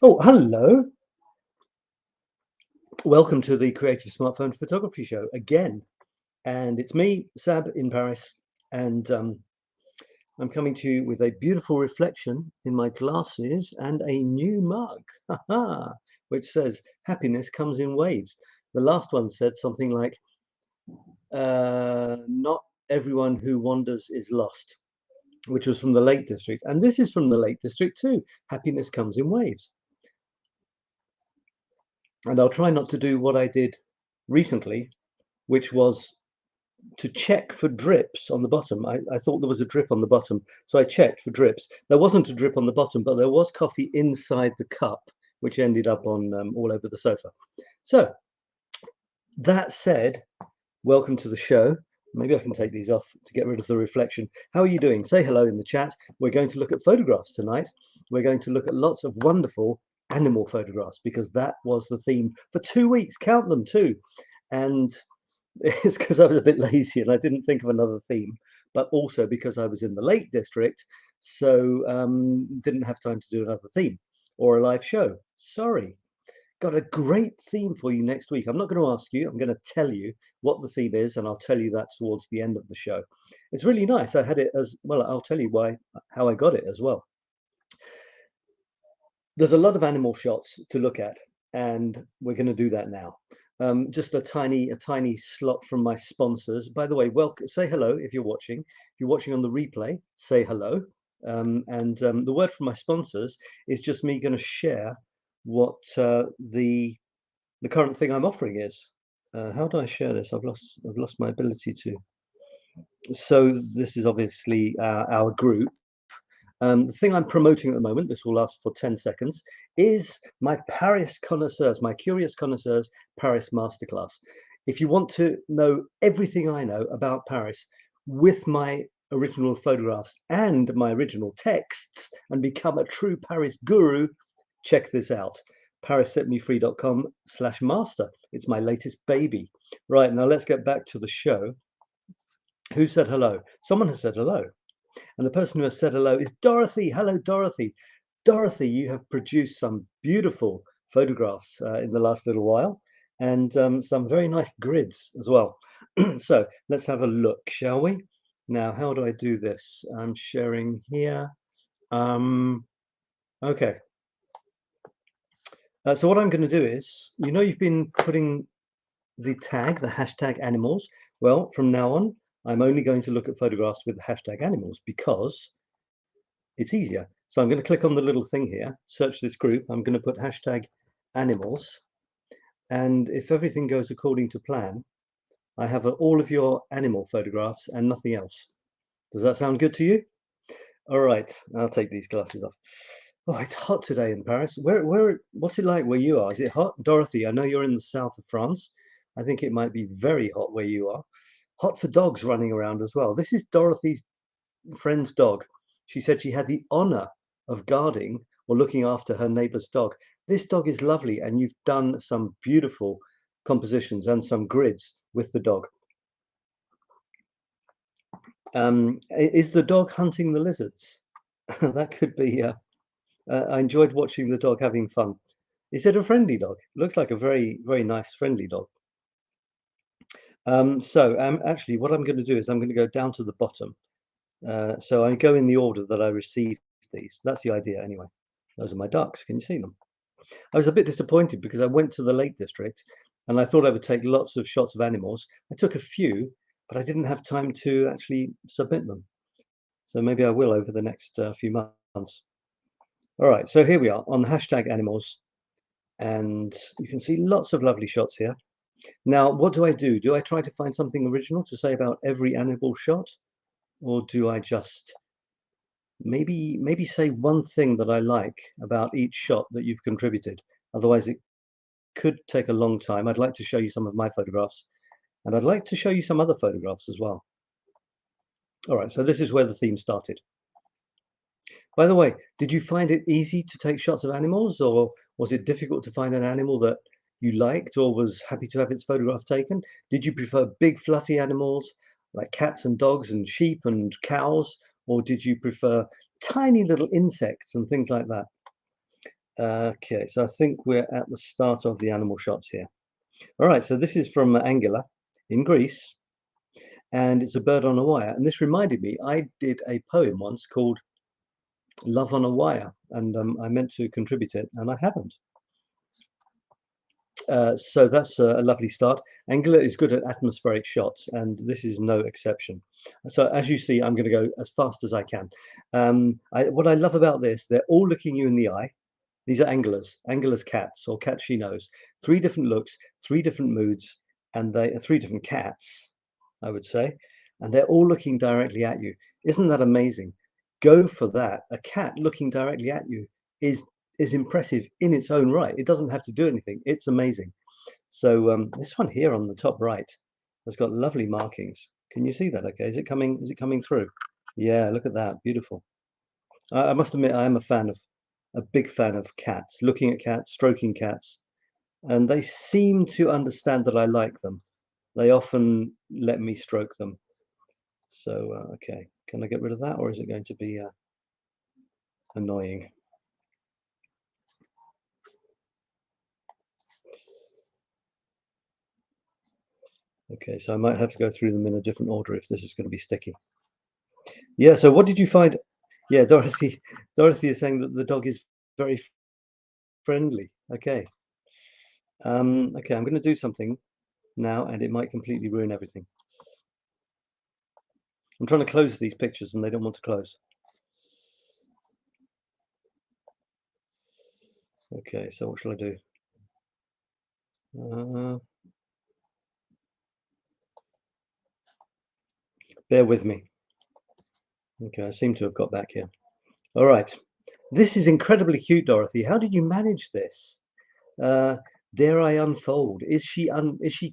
Oh, hello. Welcome to the Creative Smartphone Photography Show again. And it's me, Sab, in Paris. And I'm coming to you with a beautiful reflection in my glasses and a new mug, which says, happiness comes in waves. The last one said something like, not everyone who wanders is lost, which was from the Lake District. And this is from the Lake District too. Happiness comes in waves. And I'll try not to do what I did recently, which was to check for drips on the bottom. I thought there was a drip on the bottom, so I checked for drips. There wasn't a drip on the bottom, but there was coffee inside the cup, which ended up on all over the sofa. So that said, welcome to the show. Maybe I can take these off to get rid of the reflection. How are you doing? Say hello in the chat. We're going to look at photographs tonight. We're going to look at lots of wonderful animal photographs because that was the theme for 2 weeks. Count them, too. And it's because I was a bit lazy and I didn't think of another theme, but also because I was in the Lake District, so didn't have time to do another theme or a live show. Sorry. Got a great theme for you next week. I'm not going to ask you, I'm going to tell you what the theme is, and I'll tell you that towards the end of the show. It's really nice. I had it as well. I'll tell you how I got it as well. There's a lot of animal shots to look at, and we're going to do that now. Just a tiny slot from my sponsors. By the way, welcome. Say hello if you're watching. If you're watching on the replay, say hello. The word from my sponsors is just me going to share what the current thing I'm offering is. How do I share this? I've lost my ability to. So this is obviously our group. The thing I'm promoting at the moment, this will last for 10 seconds, is my Paris Connoisseurs, my Curious Connoisseurs Paris Masterclass. If you want to know everything I know about Paris with my original photographs and my original texts and become a true Paris guru, check this out. parissetmefree.com/master. It's my latest baby. Right, now let's get back to the show. Who said hello? Someone has said hello. And the person who has said hello is Dorothy. Hello, Dorothy. Dorothy, you have produced some beautiful photographs in the last little while, and some very nice grids as well. So let's have a look, shall we? Now, how do I do this? I'm sharing here. Okay. So what I'm going to do is, you've been putting the hashtag animals. Well, from now on, I'm only going to look at photographs with the hashtag animals because it's easier. So I'm going to click on the little thing here, search this group. I'm going to put hashtag animals. And if everything goes according to plan, I have all of your animal photographs and nothing else. Does that sound good to you? All right, I'll take these glasses off. Oh, it's hot today in Paris. What's it like where you are? Is it hot? Dorothy, I know you're in the south of France. I think it might be very hot where you are. Hot for dogs running around as well. This is Dorothy's friend's dog. She said she had the honor of guarding or looking after her neighbor's dog. This dog is lovely, and you've done some beautiful compositions and some grids with the dog. Is the dog hunting the lizards? That could be. I enjoyed watching the dog having fun. Is it a friendly dog? Looks like a very, very nice friendly dog. Actually, what I'm going to do is I'm going to go down to the bottom. So I go in the order that I received these. That's the idea anyway. Those are my ducks. Can you see them? I was a bit disappointed because I went to the Lake District and I thought I would take lots of shots of animals. I took a few, but I didn't have time to actually submit them. So maybe I will over the next few months. All right, so here we are on the hashtag animals. And you can see lots of lovely shots here. Now, what do? Do I try to find something original to say about every animal shot? Or do I just maybe say one thing that I like about each shot that you've contributed? Otherwise, it could take a long time. I'd like to show you some of my photographs, and I'd like to show you some other photographs as well. All right, so this is where the theme started. By the way, did you find it easy to take shots of animals, or was it difficult to find an animal that you liked or was happy to have its photograph taken? Did you prefer big fluffy animals like cats and dogs and sheep and cows, or did you prefer tiny little insects and things like that? Okay, so I think we're at the start of the animal shots here. All right, so this is from Anguilla in Greece, and it's a bird on a wire. And this reminded me, I did a poem once called Love on a Wire, and I meant to contribute it, and I haven't. So that's a lovely start. Anguilla is good at atmospheric shots, and this is no exception. So as you see, I'm going to go as fast as I can. What I love about this, they're all looking you in the eye. These are Anguilla's cats, or cats she knows. 3 different looks, 3 different moods, and they are 3 different cats, I would say, and they're all looking directly at you. Isn't that amazing? Go for that. A cat looking directly at you is impressive in its own right. It doesn't have to do anything. It's amazing. So this one here on the top right has got lovely markings. Can you see that? Okay, is it coming through? Yeah, look at that, beautiful. I must admit, I am a big fan of cats, looking at cats, stroking cats, and they seem to understand that I like them. They often let me stroke them. So okay, can I get rid of that, or is it going to be annoying? Okay, so I might have to go through them in a different order if this is going to be sticky. Yeah, so what did you find? Yeah, Dorothy is saying that the dog is very friendly. Okay. Okay, I'm going to do something now, and it might completely ruin everything. I'm trying to close these pictures, and they don't want to close. Okay, so what shall I do? Bear with me. Okay, I seem to have got back here. All right. This is incredibly cute, Dorothy. How did you manage this? Dare I unfold? Is she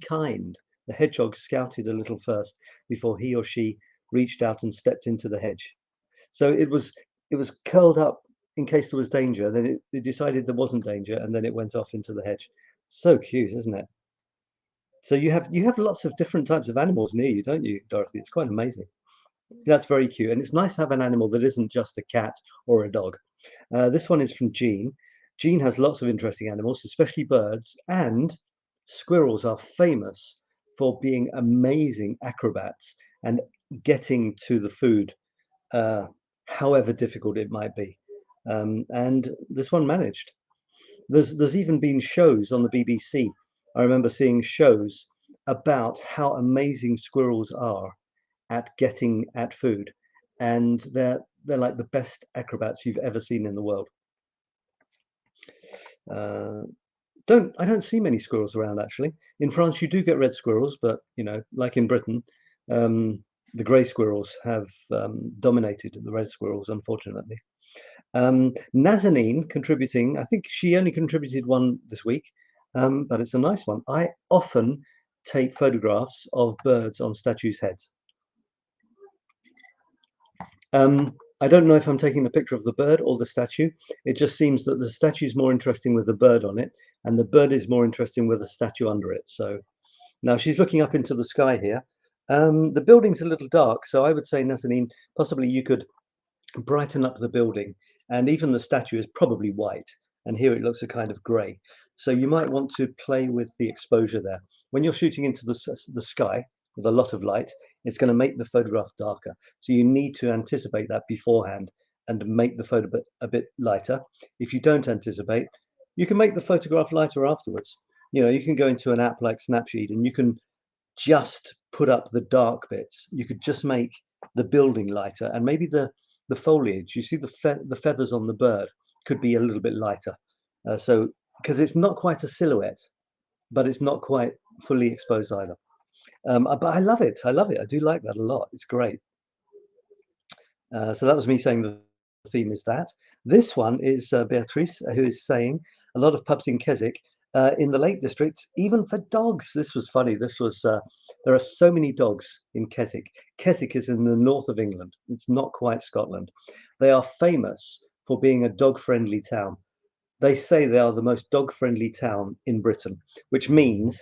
kind? The hedgehog scouted a little first before he or she reached out and stepped into the hedge. So it was curled up in case there was danger. Then it decided there wasn't danger, and then it went off into the hedge. So cute, isn't it? So you have lots of different types of animals near you, don't you, Dorothy? It's quite amazing. That's very cute, and it's nice to have an animal that isn't just a cat or a dog. This one is from Jean. Jean has lots of interesting animals, especially birds, and squirrels are famous for being amazing acrobats and getting to the food, however difficult it might be. And this one managed. There's even been shows on the BBC. I remember seeing shows about how amazing squirrels are at getting at food, and they're like the best acrobats you've ever seen in the world. I don't see many squirrels around, actually. In France, you do get red squirrels, but like in Britain, the grey squirrels have dominated the red squirrels, unfortunately. Nazanin contributing, I think she only contributed one this week, but it's a nice one. I often take photographs of birds on statues' heads. I don't know if I'm taking a picture of the bird or the statue. It just seems that the statue is more interesting with the bird on it, and the bird is more interesting with the statue under it. So now she's looking up into the sky here. The building's a little dark, so I would say, Nazanin, possibly you could brighten up the building, and even the statue is probably white, and here it looks a kind of grey. So you might want to play with the exposure there. When you're shooting into the sky with a lot of light, it's going to make the photograph darker. So you need to anticipate that beforehand and make the photo a bit lighter. If you don't anticipate, you can make the photograph lighter afterwards. You can go into an app like Snapseed, and you can just put up the dark bits. You could just make the building lighter, and maybe the foliage, you see the feathers on the bird could be a little bit lighter. So because it's not quite a silhouette, but it's not quite fully exposed either. But I love it. I do like that a lot. It's great. So that was me saying the theme is that. This one is Beatrice, who is saying a lot of pubs in Keswick, in the Lake District, even for dogs. This was funny. This was there are so many dogs in Keswick. Keswick is in the north of England. It's not quite Scotland. They are famous for being a dog-friendly town. They say they are the most dog-friendly town in Britain, which means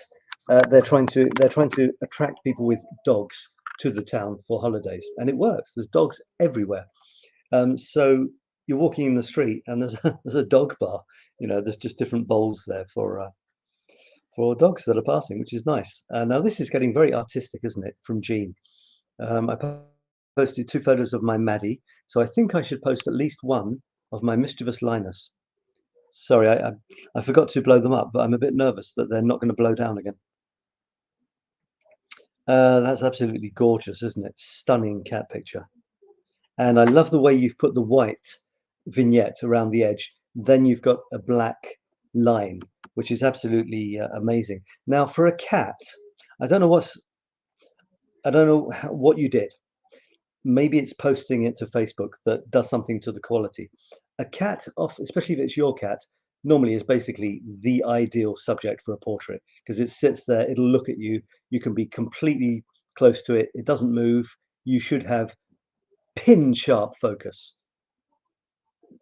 they're trying to attract people with dogs to the town for holidays, and it works. There's dogs everywhere. So you're walking in the street and there's a dog bar. You know, there's just different bowls there for dogs that are passing, which is nice. Now this is getting very artistic, isn't it? From Jean. I posted 2 photos of my Maddie, so I think I should post at least one of my mischievous Linus. Sorry, I forgot to blow them up, but I'm a bit nervous that they're not going to blow down again. That's absolutely gorgeous, isn't it? Stunning cat picture. And I love the way you've put the white vignette around the edge. Then you've got a black line, which is absolutely amazing. Now, for a cat, I don't know what you did. Maybe it's posting it to Facebook that does something to the quality. A cat, especially if it's your cat, normally is basically the ideal subject for a portrait, because it sits there, it'll look at you, you can be completely close to it, it doesn't move, you should have pin sharp focus.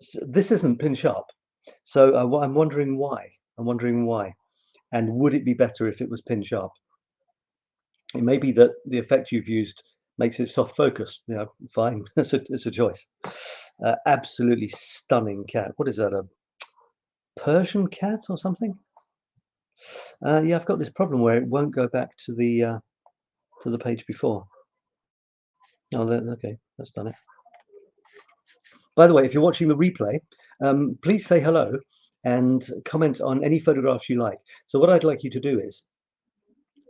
So this isn't pin sharp, so I'm wondering why. And would it be better if it was pin sharp? It may be that the effect you've used makes it soft focus. You know, fine. It's a choice. Absolutely stunning cat. What is that, a Persian cat or something? Yeah, I've got this problem where it won't go back to the page before. Oh, okay, that's done it. By the way, if you're watching the replay, please say hello and comment on any photographs you like. So what I'd like you to do is,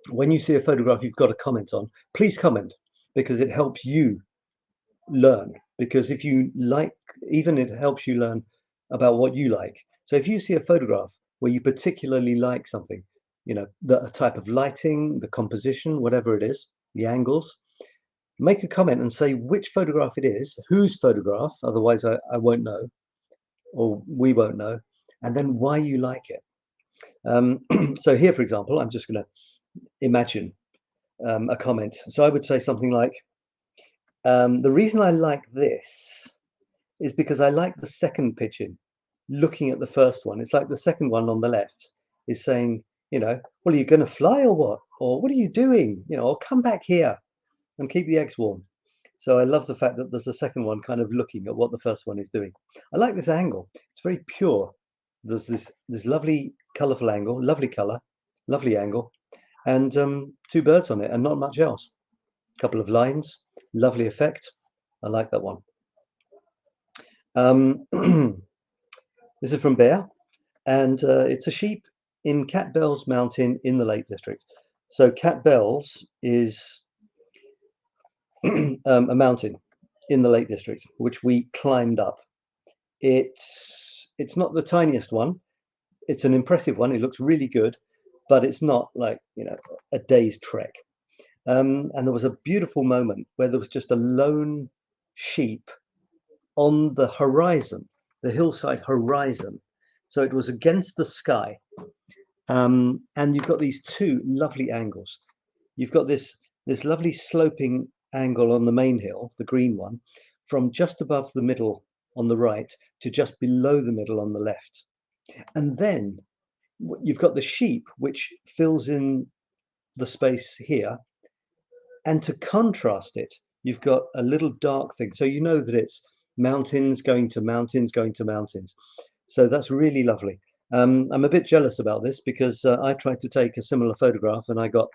when you see a photograph you've got a comment on, please comment, because it helps you learn. Because if you like, even it helps you learn about what you like. So if you see a photograph where you particularly like something, you know, the type of lighting, the composition, whatever it is, the angles, make a comment and say which photograph it is, whose photograph, otherwise I won't know, or we won't know, and then why you like it. So here, for example, I'm just going to imagine a comment. So I would say something like, the reason I like this is because I like the second pigeon looking at the first one. It's like the second one on the left is saying, you know, well, are you going to fly or what? Or what are you doing? You know, or come back here and keep the eggs warm. So I love the fact that there's a second one kind of looking at what the first one is doing. I like this angle. It's very pure. There's this lovely colorful angle, lovely color, lovely angle, and 2 birds on it and not much else. A couple of lines, lovely effect. I like that one. This is from Bear, and it's a sheep in 𝘚𝘢𝑣'𝗴 Mountain in the Lake District. So 𝘚𝘢𝑣'𝗴 is a mountain in the Lake District, which we climbed up. It's not the tiniest one. It's an impressive one. It looks really good, but it's not like, you know, a day's trek. And there was a beautiful moment where there was just a lone sheep on the horizon, the hillside horizon. So it was against the sky. And you've got these 2 lovely angles. You've got this lovely sloping angle on the main hill, the green one, from just above the middle on the right to just below the middle on the left. And then you've got the sheep, which fills in the space here. And to contrast it, you've got a little dark thing. So you know that it's mountains going to mountains going to mountains. So that's really lovely. I'm a bit jealous about this because I tried to take a similar photograph and I got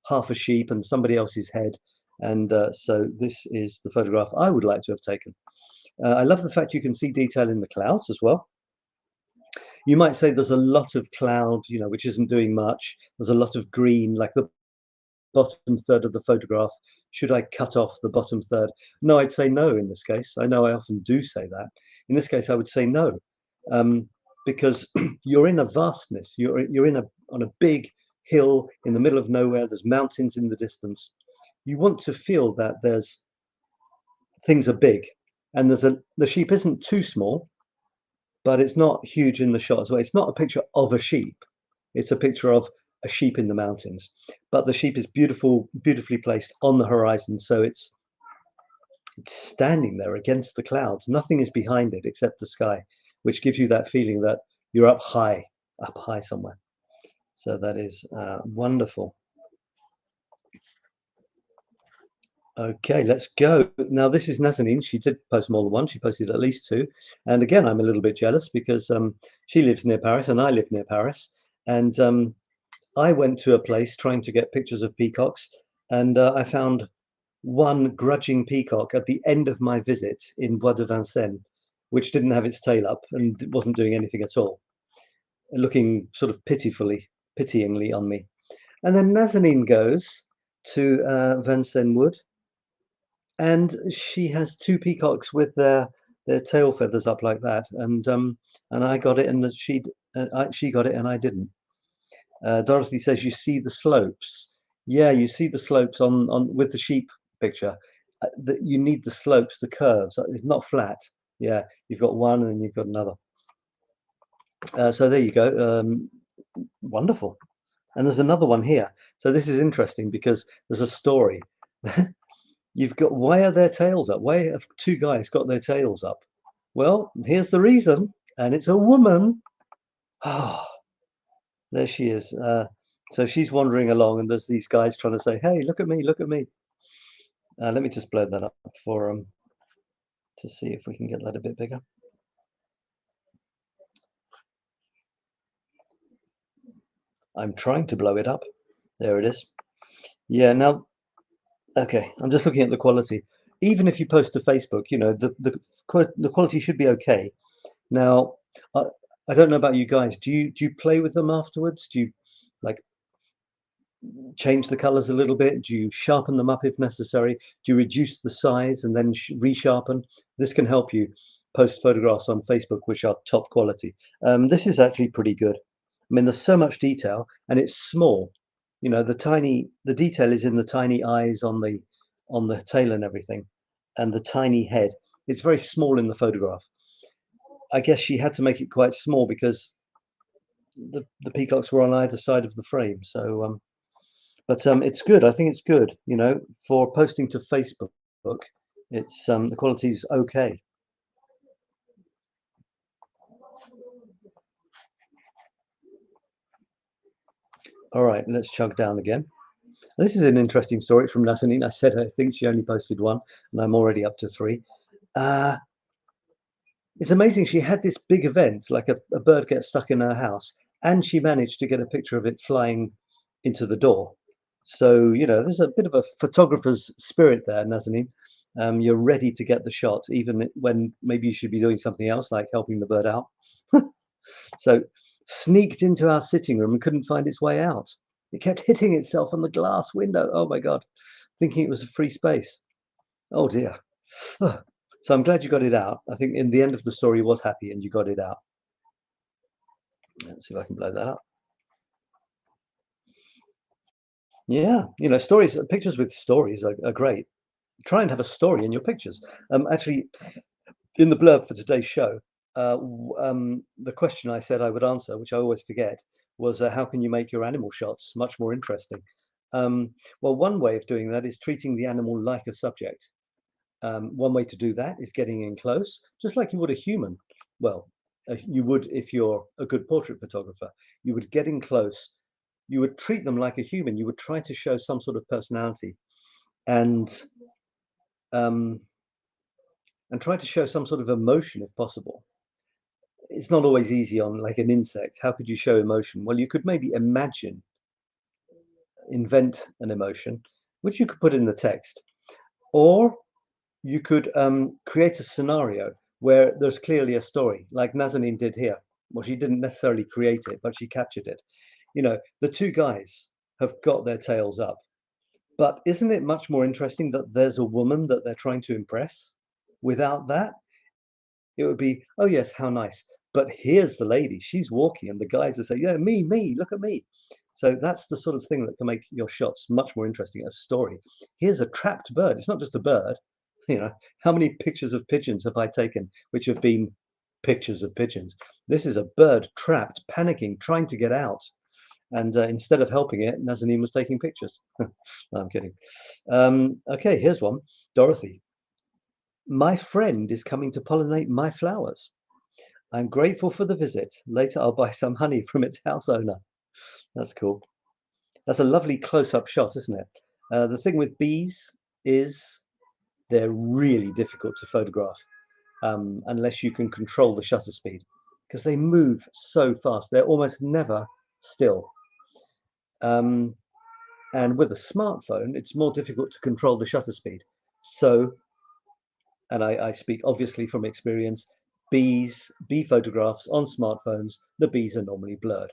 half a sheep and somebody else's head. And so this is the photograph I would like to have taken. I love the fact you can see detail in the clouds as well. You might say there's a lot of cloud, you know, which isn't doing much. There's a lot of green, like the bottom third of the photograph. Should I cut off the bottom third? No, I'd say no in this case. I know I often do say that. In this case, I would say no, because you're in a vastness. You're on a big hill in the middle of nowhere. There's mountains in the distance. You want to feel that things are big, and the sheep isn't too small, but it's not huge in the shot as well. It's not a picture of a sheep. It's a picture of a sheep in the mountains, but the sheep is beautifully placed on the horizon. So it's standing there against the clouds. Nothing is behind it except the sky, which gives you that feeling that you're up high somewhere. So that is wonderful. Okay, let's go. Now, this is Nazanin. She did post more than one. She posted at least two. And again, I'm a little bit jealous because she lives near Paris and I live near Paris. And I went to a place trying to get pictures of peacocks, and I found one grudging peacock at the end of my visit in 𝗏𝗏𝗏𝗏𝗏𝗏𝗏, which didn't have its tail up and wasn't doing anything at all, looking sort of pityingly on me. And then Nazanin goes to 𝗏𝗏𝗏𝗏𝗏 Wood, and she has two peacocks with their tail feathers up like that, and I got it, and she got it, and I didn't. Dorothy says you see the slopes. Yeah, you see the slopes on with the sheep picture. That you need the slopes, the curves. It's not flat. Yeah, you've got one and you've got another. So there you go. Wonderful. And there's another one here. So this is interesting because there's a story. You've got, why are their tails up? Why have two guys got their tails up? Well, here's the reason, and it's a woman. Oh, there she is. So she's wandering along, and there's these guys trying to say, "Hey, look at me, look at me." Let me just blow that up for to see if we can get that a bit bigger. I'm trying to blow it up. There it is. Yeah. Now, okay. I'm just looking at the quality. Even if you post to Facebook, you know the quality should be okay. Now, I don't know about you guys. Do you play with them afterwards? Do you like change the colors a little bit? Do you sharpen them up if necessary? Do you reduce the size and then resharpen? This can help you post photographs on Facebook which are top quality. This is actually pretty good. I mean, there's so much detail and it's small. You know, the detail is in the tiny eyes on the tail and everything, and the tiny head. It's very small in the photograph. I guess she had to make it quite small because the peacocks were on either side of the frame. So but it's good. I think it's good, you know, for posting to Facebook. It's the quality's okay. All right, let's chug down again. This is an interesting story from Nazanin. I said I think she only posted one, and I'm already up to three. It's amazing. She had this big event, like a bird gets stuck in her house, and she managed to get a picture of it flying into the door. So, you know, there's a bit of a photographer's spirit there, Nazanin. You're ready to get the shot, even when maybe you should be doing something else, like helping the bird out. So, sneaked into our sitting room and couldn't find its way out. It kept hitting itself on the glass window. Oh my God, thinking it was a free space. Oh dear. So I'm glad you got it out. I think in the end of the story was happy and you got it out. Let's see if I can blow that up. Yeah, you know, pictures with stories are great. Try and have a story in your pictures. Actually, in the blurb for today's show, the question I said I would answer, which I always forget, was how can you make your animal shots much more interesting? Well, one way of doing that is treating the animal like a subject. One way to do that is getting in close, just like you would a human. Well, you would if you're a good portrait photographer. You would get in close. You would treat them like a human. You would try to show some sort of personality, and um, try to show some sort of emotion if possible. It's not always easy on like an insect. How could you show emotion? Well, you could maybe invent an emotion, which you could put in the text, or you could create a scenario where there's clearly a story, like Nazanin did here. Well, she didn't necessarily create it, but she captured it. You know, the two guys have got their tails up, but isn't it much more interesting that there's a woman that they're trying to impress? Without that, it would be, oh yes, how nice. But here's the lady, she's walking, and the guys are saying, yeah, me, look at me. So that's the sort of thing that can make your shots much more interesting, a story. Here's a trapped bird. It's not just a bird. You know, how many pictures of pigeons have I taken which have been pictures of pigeons? This is a bird trapped, panicking, trying to get out. And instead of helping it, Nazanin was taking pictures. No, I'm kidding. Okay, here's one. Dorothy. My friend is coming to pollinate my flowers. I'm grateful for the visit. Later, I'll buy some honey from its house owner. That's cool. That's a lovely close-up shot, isn't it? The thing with bees, is they're really difficult to photograph unless you can control the shutter speed, because they move so fast. They're almost never still. And with a smartphone, it's more difficult to control the shutter speed. So, and I speak obviously from experience, bee photographs on smartphones, the bees are normally blurred.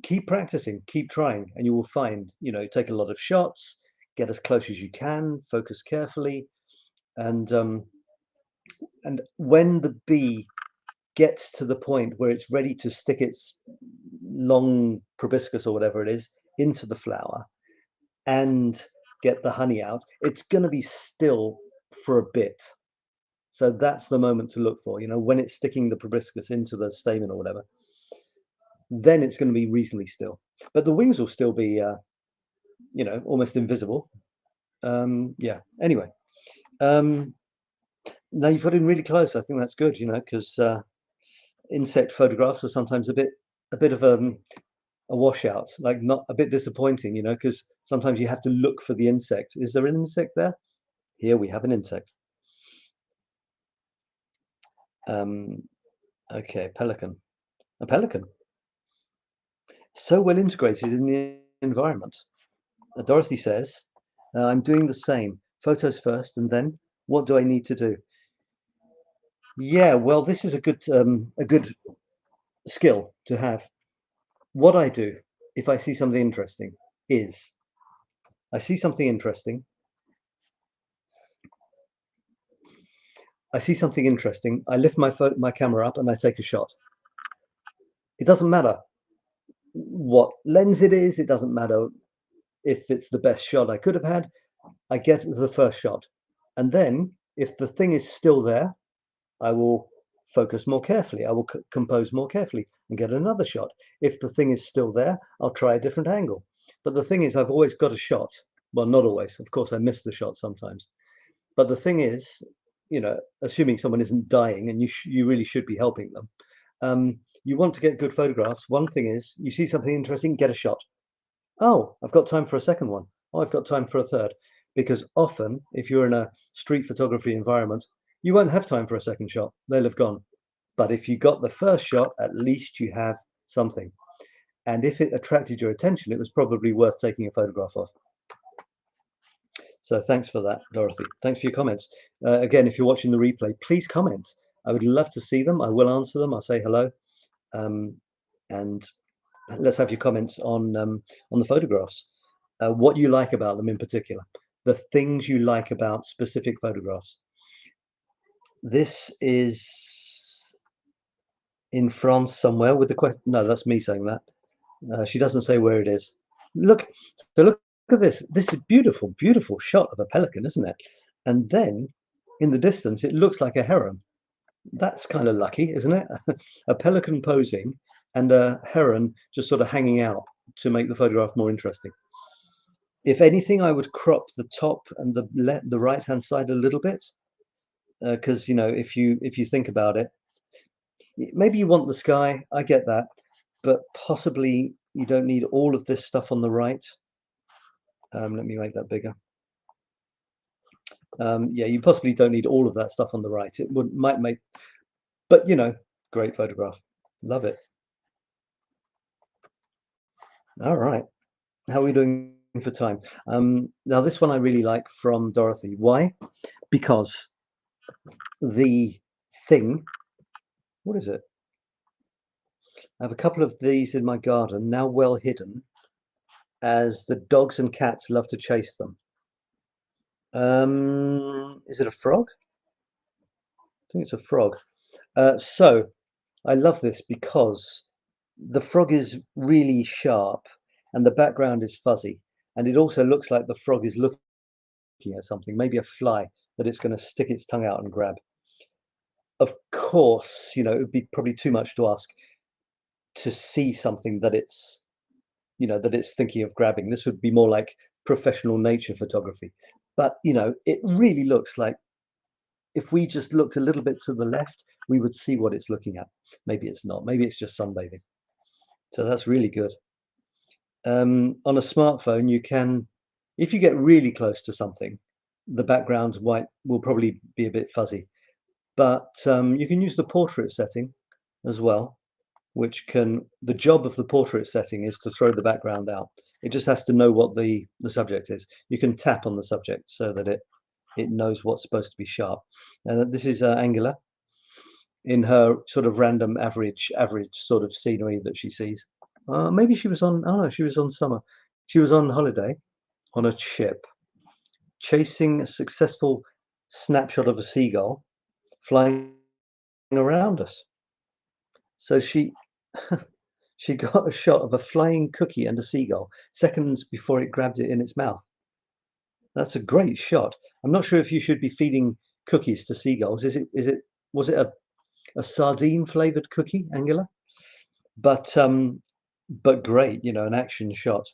Keep practicing, keep trying, and you will find, take a lot of shots, get as close as you can, focus carefully, and when the bee gets to the point where it's ready to stick its long proboscis or whatever it is into the flower and get the honey out, it's going to be still for a bit. So that's the moment to look for, when it's sticking the proboscis into the stamen or whatever, then it's going to be reasonably still. But the wings will still be, almost invisible. Yeah, anyway. Now you've got in really close. I think that's good, because insect photographs are sometimes a bit of a washout, like not a bit disappointing, because sometimes you have to look for the insect. Is there an insect there? Here we have an insect. Okay, pelican. A pelican. So well integrated in the environment. Dorothy says, I'm doing the same. Photos first, and then what do I need to do? Yeah, well, this is a good skill to have. What I do if I see something interesting is I see something interesting. I lift my camera up and I take a shot. It doesn't matter what lens it is. It doesn't matter if it's the best shot I could have had. I get the first shot, and then if the thing is still there, I will focus more carefully. I will compose more carefully and get another shot. If the thing is still there, I'll try a different angle. But the thing is, I've always got a shot. Well, not always. Of course, I miss the shot sometimes. But the thing is, assuming someone isn't dying, and you really should be helping them, you want to get good photographs. One thing is, you see something interesting, get a shot. Oh, I've got time for a second one. Oh, I've got time for a third. Because often, if you're in a street photography environment, you won't have time for a second shot. They'll have gone. But if you got the first shot, at least you have something. And if it attracted your attention, it was probably worth taking a photograph of. So thanks for that, Dorothy. Thanks for your comments. Again, if you're watching the replay, please comment. I would love to see them. I will answer them. I'll say hello. And let's have your comments on the photographs. What you like about them in particular. The things you like about specific photographs. This is in France somewhere with the question. No, that's me saying that. She doesn't say where it is. Look at this. This is beautiful, beautiful shot of a pelican, isn't it? And then in the distance, it looks like a heron. That's kind of lucky, isn't it? A pelican posing and a heron just sort of hanging out to make the photograph more interesting. If anything, I would crop the top and the right-hand side a little bit, because if you think about it, maybe you want the sky. I get that, but possibly you don't need all of this stuff on the right. Let me make that bigger. Yeah, you possibly don't need all of that stuff on the right. It might make, but great photograph. Love it. All right, how are we doing for time? Now this one I really like from Dorothy. Why? Because the thing, what is it? I have a couple of these in my garden, now well hidden, as the dogs and cats love to chase them. Is it a frog? I think it's a frog. So I love this because the frog is really sharp and the background is fuzzy, and it also looks like the frog is looking at something, maybe a fly that it's going to stick its tongue out and grab. Of course, it would be probably too much to ask to see something that it's thinking of grabbing. This would be more like professional nature photography. But it really looks like if we just looked a little bit to the left, we would see what it's looking at. Maybe it's not. Maybe it's just sunbathing. So that's really good. On a smartphone, you can If you get really close to something, the background will probably be a bit fuzzy. But you can use the portrait setting as well, which the job of the portrait setting is to throw the background out. It just has to know what the subject is. You can tap on the subject so that it knows what's supposed to be sharp. And this is Angela in her sort of random average sort of scenery that she sees. Maybe she was on, oh no, she was on summer. She was on holiday on a ship, chasing a successful snapshot of a seagull flying around us. So she she got a shot of a flying cookie and a seagull seconds before it grabbed it in its mouth. That's a great shot. I'm not sure if you should be feeding cookies to seagulls. Was it a sardine flavored cookie, Angela? But great, you know, an action shot.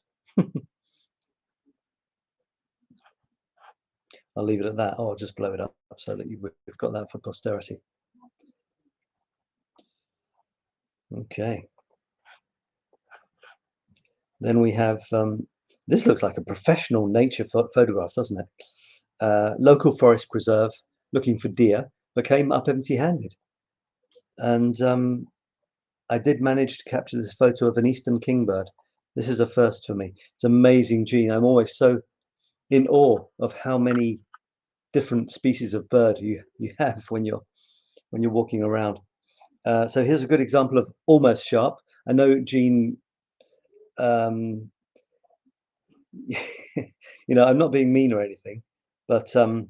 I'll leave it at that. I'll just blow it up so that we've got that for posterity. Okay. Then we have, this looks like a professional nature photograph, doesn't it? Local forest preserve looking for deer, became up empty-handed. And I did manage to capture this photo of an eastern kingbird. This is a first for me. It's amazing, Jean. I'm always so in awe of how many different species of bird you have when you're walking around. So here's a good example of almost sharp. I know Jean, you know, I'm not being mean or anything, but and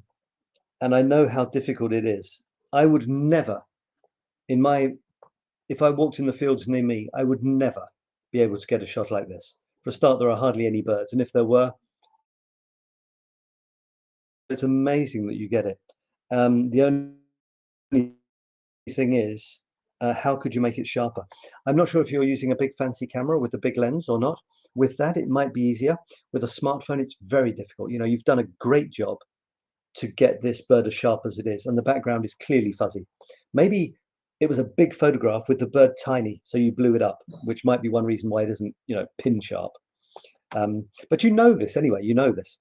I know how difficult it is. I would never, if I walked in the fields near me, I would never be able to get a shot like this. For a start, there are hardly any birds, and if there were, it's amazing that you get it. The only thing is, how could you make it sharper? I'm not sure if you're using a big fancy camera with a big lens or not. With that, it might be easier. With a smartphone, it's very difficult. You know, you've done a great job to get this bird as sharp as it is, and the background is clearly fuzzy. Maybe it was a big photograph with the bird tiny, so you blew it up, which might be one reason why it isn't, you know, pin sharp. But you know this anyway. You know this.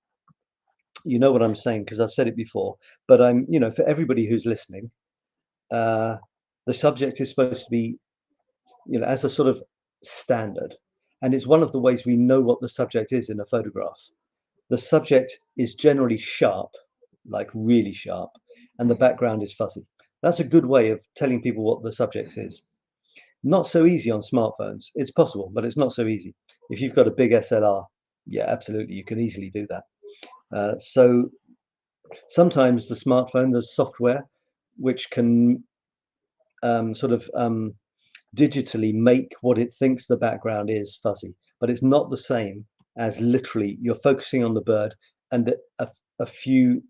You know what I'm saying because I've said it before. But you know, for everybody who's listening, the subject is supposed to be, you know, as a sort of standard, and it's one of the ways we know what the subject is in a photograph. The subject is generally sharp, like really sharp, and the background is fuzzy. That's a good way of telling people what the subject is. Not so easy on smartphones. It's possible, but it's not so easy. If you've got a big SLR, yeah, absolutely, you can easily do that. So sometimes the smartphone, there's software which can sort of digitally make what it thinks the background is fuzzy, but it's not the same as literally you're focusing on the bird and a few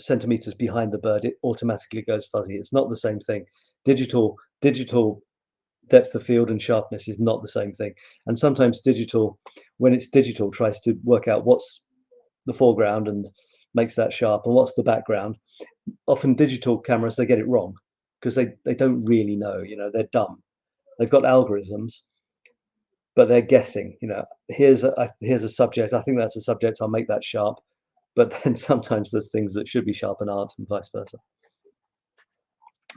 centimeters behind the bird, it automatically goes fuzzy. It's not the same thing. Digital depth of field and sharpness is not the same thing. And sometimes digital, when it's digital, tries to work out what's the foreground and makes that sharp and what's the background. Often digital cameras, they get it wrong because they don't really know, you know, they're dumb. They've got algorithms, but they're guessing, you know, here's a subject, I think that's a subject, I'll make that sharp. But then sometimes there's things that should be sharp and aren't, and vice versa.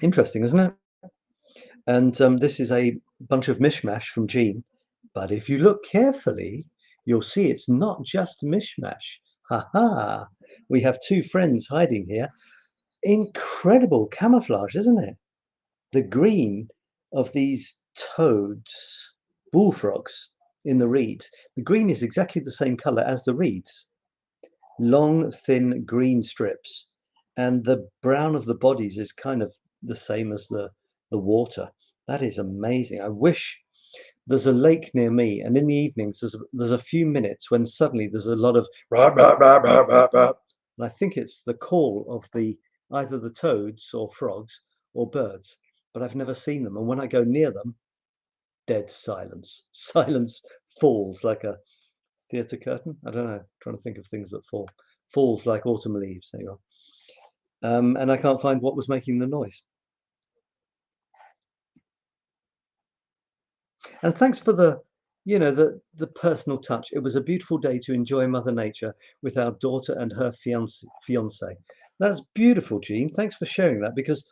Interesting, isn't it? And this is a bunch of mishmash from Jean. But if you look carefully, you'll see it's not just mishmash. Ha ha! We have two friends hiding here. Incredible camouflage, isn't it? The green of these toads, bullfrogs in the reeds. The green is exactly the same color as the reeds. Long, thin green strips, and the brown of the bodies is kind of the same as the water. That is amazing. I wish there's a lake near me, and in the evenings there's a few minutes when suddenly there's a lot of rah, rah, rah, rah, rah, rah, and I think it's the call of either the toads or frogs or birds, but I've never seen them. And when I go near them, dead silence. Silence falls like a theatre curtain. I don't know. I'm trying to think of things that falls like autumn leaves. There you are. And I can't find what was making the noise. And thanks for the you know, the personal touch. It was a beautiful day to enjoy Mother Nature with our daughter and her fiance. That's beautiful, Jean. Thanks for sharing that, because,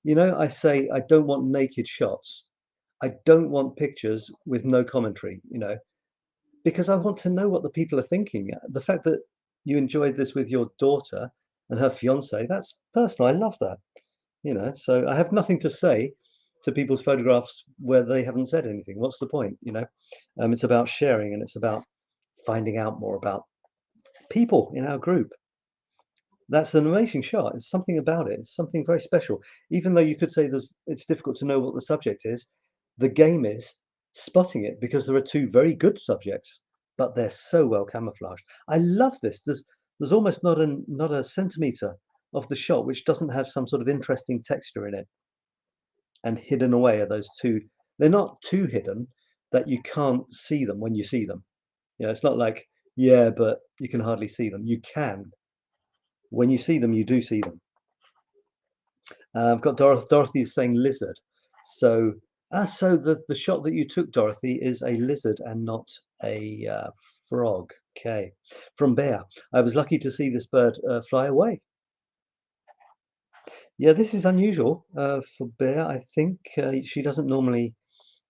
you know, I say I don't want naked shots. I don't want pictures with no commentary, you know, because I want to know what the people are thinking. The fact that you enjoyed this with your daughter and her fiance, that's personal. I love that, you know. So I have nothing to say to people's photographs where they haven't said anything. What's the point, you know? It's about sharing, and it's about finding out more about people in our group. That's an amazing shot. It's something about it. It's something very special. Even though you could say it's difficult to know what the subject is, the game is spotting it, because there are two very good subjects, but they're so well camouflaged. I love this. There's almost not a centimeter of the shot which doesn't have some sort of interesting texture in it. And hidden away are those two. They're not too hidden that you can't see them when you see them. You know, it's not like, yeah, but you can hardly see them. You can. When you see them, you do see them. I've got Dorothy is saying lizard. So, so the shot that you took, Dorothy, is a lizard and not a frog. Okay. From Bear. I was lucky to see this bird fly away. Yeah, this is unusual for Bear. I think she doesn't normally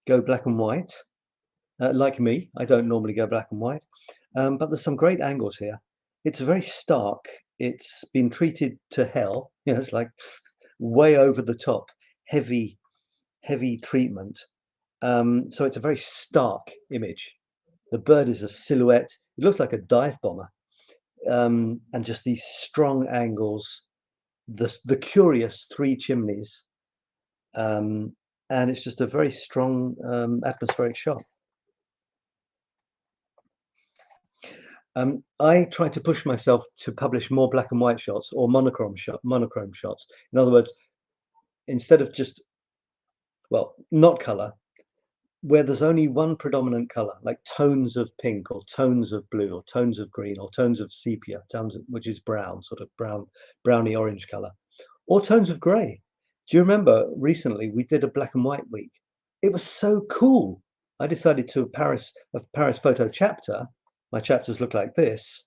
go black and white. Like me, I don't normally go black and white. But there's some great angles here. It's very stark. It's been treated to hell. You know, it's like way over the top, heavy treatment. So it's a very stark image. The bird is a silhouette. It looks like a dive bomber. And just these strong angles, the curious three chimneys, and it's just a very strong atmospheric shot. I try to push myself to publish more black and white shots or monochrome shots. In other words, instead of just, well, not color, where there's only one predominant color, like tones of pink or tones of blue or tones of green or tones of sepia, which is brown, sort of browny orange color, or tones of gray. Do you remember recently we did a black and white week? It was so cool. I decided to Paris photo chapter. My chapters look like this.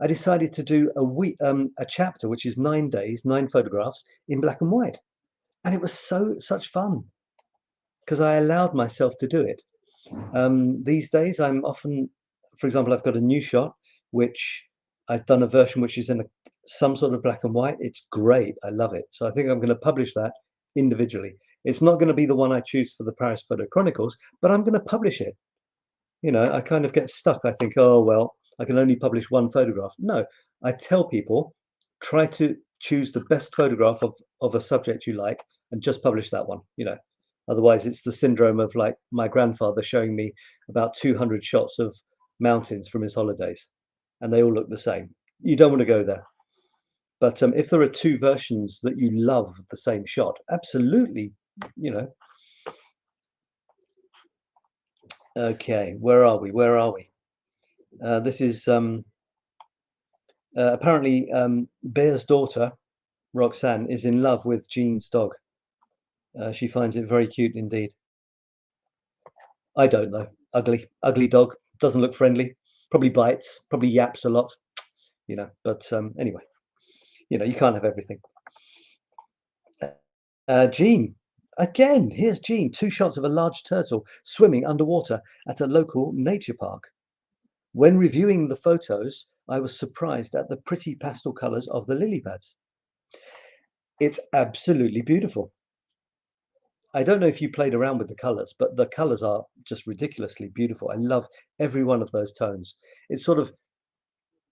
I decided to do a chapter which is 9 days, 9 photographs in black and white, and it was such fun because I allowed myself to do it. These days, I'm often, for example, I've got a new shot which I've done a version which is in some sort of black and white. It's great. I love it. So I think I'm going to publish that individually. It's not going to be the one I choose for the Paris Photo Chronicles, but I'm going to publish it. You know, I kind of get stuck. I think, oh, well, I can only publish one photograph. No, I tell people, try to choose the best photograph of a subject you like and just publish that one, you know. Otherwise, it's the syndrome of like my grandfather showing me about 200 shots of mountains from his holidays, and they all look the same. You don't want to go there. But if there are 2 versions that you love the same shot, absolutely, you know. Okay, where are we? This is apparently Bear's daughter, Roxanne, is in love with Jean's dog. She finds it very cute indeed. I don't know. Ugly dog. Doesn't look friendly. Probably bites. Probably yaps a lot. You know. But anyway, you know, you can't have everything. Jean. Again, here's Jean. 2 shots of a large turtle swimming underwater at a local nature park. When reviewing the photos, I was surprised at the pretty pastel colors of the lily pads. It's absolutely beautiful. I don't know if you played around with the colors, but the colors are just ridiculously beautiful. I love every one of those tones. It's sort of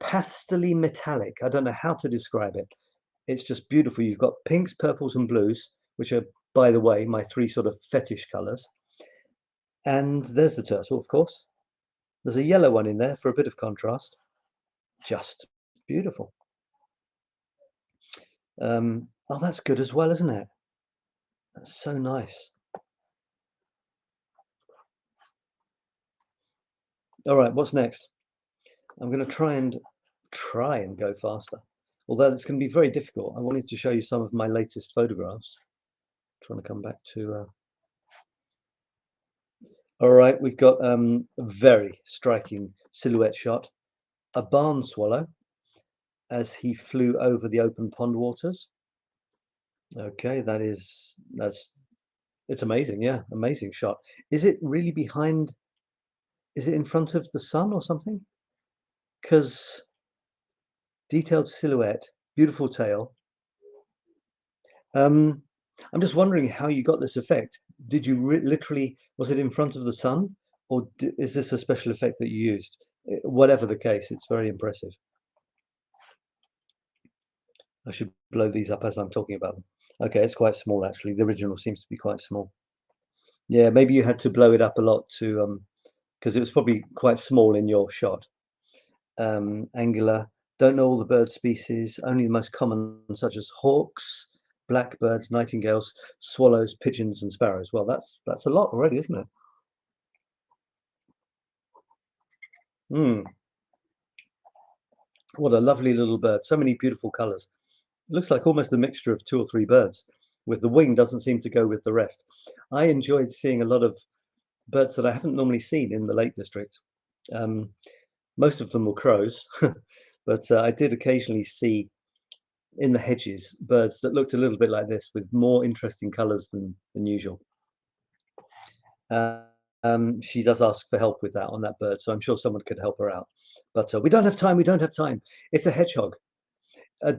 pastely metallic. I don't know how to describe it. It's just beautiful. You've got pinks, purples, and blues, which are, by the way, my 3 sort of fetish colors. And there's the turtle, of course. There's a yellow one in there for a bit of contrast. Just beautiful. Oh, that's good as well, isn't it? That's so nice. All right, what's next? I'm going to try and go faster, although it's going to be very difficult. I wanted to show you some of my latest photographs. Trying to come back to All right, we've got a very striking silhouette shot. A barn swallow as he flew over the open pond waters. Okay, it's amazing. Yeah, amazing shot. Is it really behind? Is it in front of the sun or something? Because detailed silhouette, beautiful tail. I'm just wondering how you got this effect. Did you literally, was it in front of the sun, or is this a special effect that you used? Whatever the case, it's very impressive. I should blow these up as I'm talking about them. Okay, it's quite small actually. The original seems to be quite small. Yeah, maybe you had to blow it up a lot to because it was probably quite small in your shot. Angular, don't know all the bird species, only the most common, such as hawks, blackbirds, nightingales, swallows, pigeons, and sparrows. Well, that's a lot already, isn't it? What a lovely little bird. So many beautiful colors. It looks like almost a mixture of 2 or 3 birds, with the wing doesn't seem to go with the rest. I enjoyed seeing a lot of birds that I haven't normally seen in the Lake District. Most of them were crows, but I did occasionally see in the hedges birds that looked a little bit like this, with more interesting colors than usual. She does ask for help with that on that bird, so I'm sure someone could help her out. But we don't have time. We don't have time. It's a hedgehog.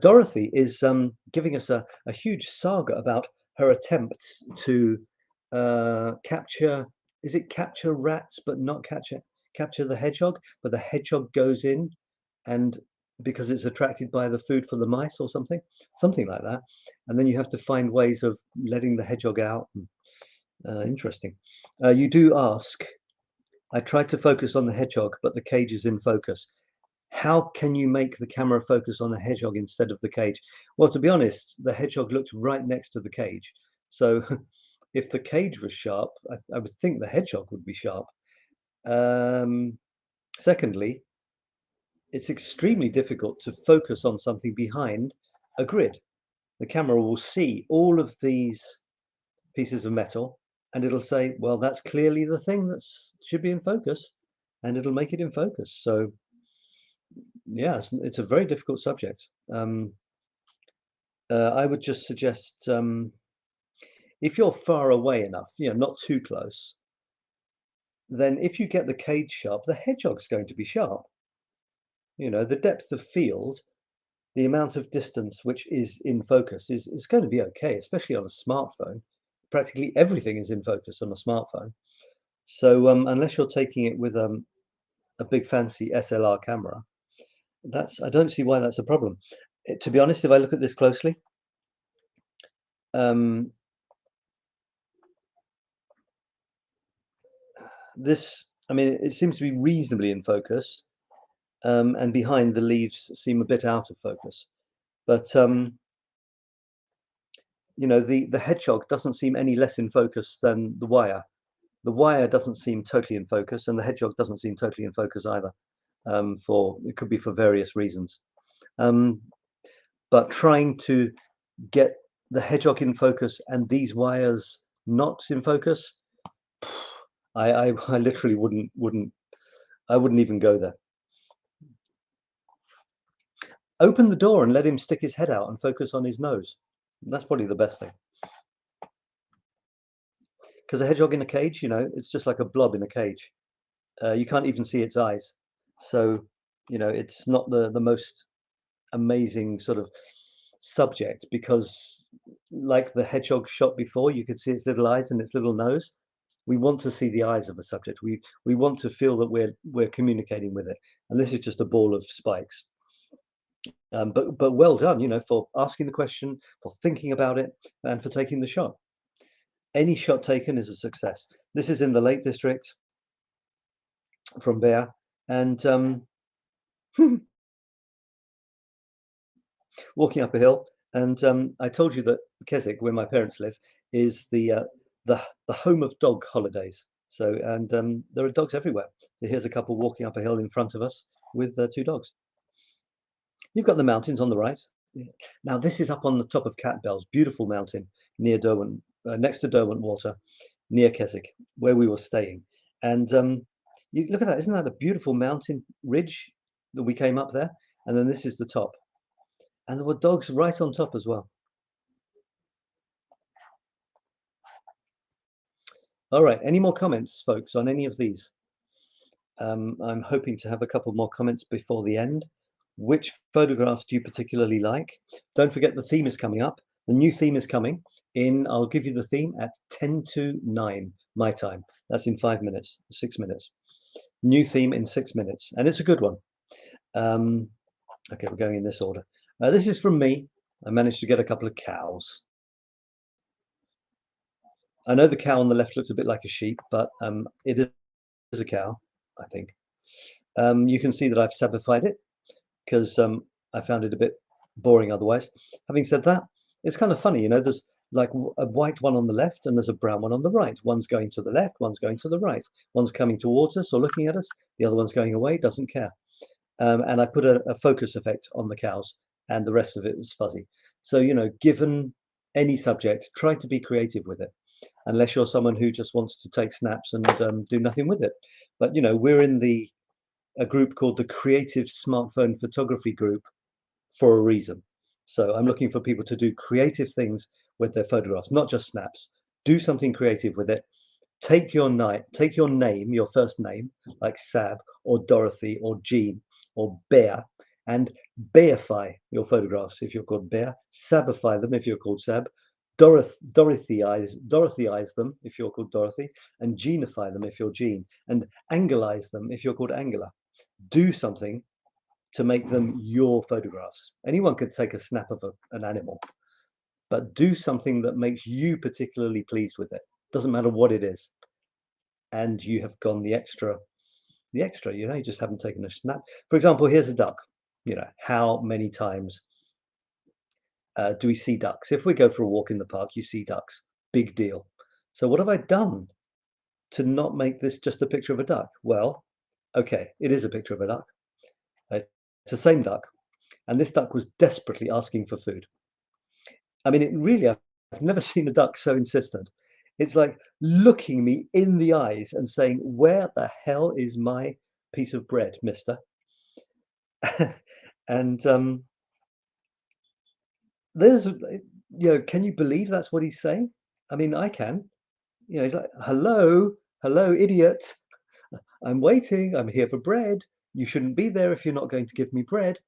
Dorothy is giving us a huge saga about her attempts to capture. Is it capture rats, but not capture the hedgehog? But the hedgehog goes in, and because it's attracted by the food for the mice or something like that. And then you have to find ways of letting the hedgehog out. Interesting. You do ask. I tried to focus on the hedgehog, but the cage is in focus. How can you make the camera focus on the hedgehog instead of the cage? Well, to be honest, the hedgehog looked right next to the cage. So if the cage was sharp, I would think the hedgehog would be sharp. Secondly, it's extremely difficult to focus on something behind a grid. The camera will see all of these pieces of metal, and it'll say, well, that's clearly the thing that should be in focus, and it'll make it in focus. So yeah, it's a very difficult subject. I would just suggest if you're far away enough, not too close, then if you get the cage sharp, the hedgehog's going to be sharp. The depth of field, the amount of distance which is in focus is going to be okay, especially on a smartphone. Practically everything is in focus on a smartphone. So unless you're taking it with a big fancy SLR camera, I don't see why that's a problem. To be honest, if I look at this closely, it seems to be reasonably in focus, and behind the leaves seem a bit out of focus. But the hedgehog doesn't seem any less in focus than the wire. The wire doesn't seem totally in focus, and the hedgehog doesn't seem totally in focus either. It could be for various reasons. But trying to get the hedgehog in focus and these wires not in focus, I literally wouldn't even go there. Open the door and let him stick his head out and focus on his nose. That's probably the best thing. Because a hedgehog in a cage, it's just like a blob in a cage. You can't even see its eyes. So, it's not the most amazing sort of subject, because like the hedgehog shot before, you could see its little eyes and its little nose. We want to see the eyes of a subject. We want to feel that we're communicating with it. And this is just a ball of spikes. But well done, for asking the question, for thinking about it, and for taking the shot. Any shot taken is a success. This is in the Lake District from 𝗚𝗏, and walking up a hill. And I told you that 𝘚𝘢𝗣, where my parents live, is the home of dog holidays. So, and there are dogs everywhere. Here's a couple walking up a hill in front of us with 2 dogs. You've got the mountains on the right. Now this is up on the top of 𝘚𝗏𝗏𝗏𝗏𝗏𝗏𝗏, beautiful mountain near 𝘚𝗏𝗏𝗏𝗏𝗏, next to 𝘚𝗏𝗏𝗏𝗏𝗏, where we were staying. And you look at that, isn't that a beautiful mountain ridge that we came up there? And then this is the top. And there were dogs right on top as well. All right, any more comments, folks, on any of these? I'm hoping to have a couple more comments before the end. Which photographs do you particularly like? Don't forget the theme is coming up. The new theme is coming in. I'll give you the theme at 10 to 9 my time. That's in 5 minutes, 6 minutes. New theme in 6 minutes, and it's a good one. Okay, we're going in this order. This is from me. I managed to get a couple of cows. I know the cow on the left looks a bit like a sheep, but it is a cow, I think. You can see that I've sabified it because I found it a bit boring otherwise. Having said that, it's kind of funny, you know, there's like a white one on the left and there's a brown one on the right. One's going to the left, one's going to the right. One's coming towards us or looking at us. The other one's going away, doesn't care. And I put a focus effect on the cows and the rest of it was fuzzy. So, you know, given any subject, try to be creative with it, unless you're someone who just wants to take snaps and do nothing with it. But, you know, we're in a group called the Creative Smartphone Photography Group for a reason. So I'm looking for people to do creative things with their photographs, not just snaps. Do something creative with it. Take your name, your first name, like Sab or Dorothy or Jean or Bear, and bearify your photographs if you're called Bear. Sabify them if you're called Sab. Dorothyize them if you're called Dorothy, and Jeanify them if you're Jean, and angleize them if you're called Angela. Do something to make them your photographs. Anyone could take a snap of an animal, but do something that makes you particularly pleased with it. Doesn't matter what it is. And you have gone the extra, you know, you just haven't taken a snap. For example, here's a duck. You know, how many times do we see ducks? If we go for a walk in the park, you see ducks. Big deal. So what have I done to not make this just a picture of a duck? Well, okay, it is a picture of a duck. It's the same duck. And this duck was desperately asking for food. I mean, it really, I've never seen a duck so insistent. It's like looking me in the eyes and saying, "Where the hell is my piece of bread, mister?" And there's, you know, can you believe that's what he's saying? I mean, I can. You know, he's like, "Hello, hello, idiot. I'm waiting. I'm here for bread. You shouldn't be there if you're not going to give me bread."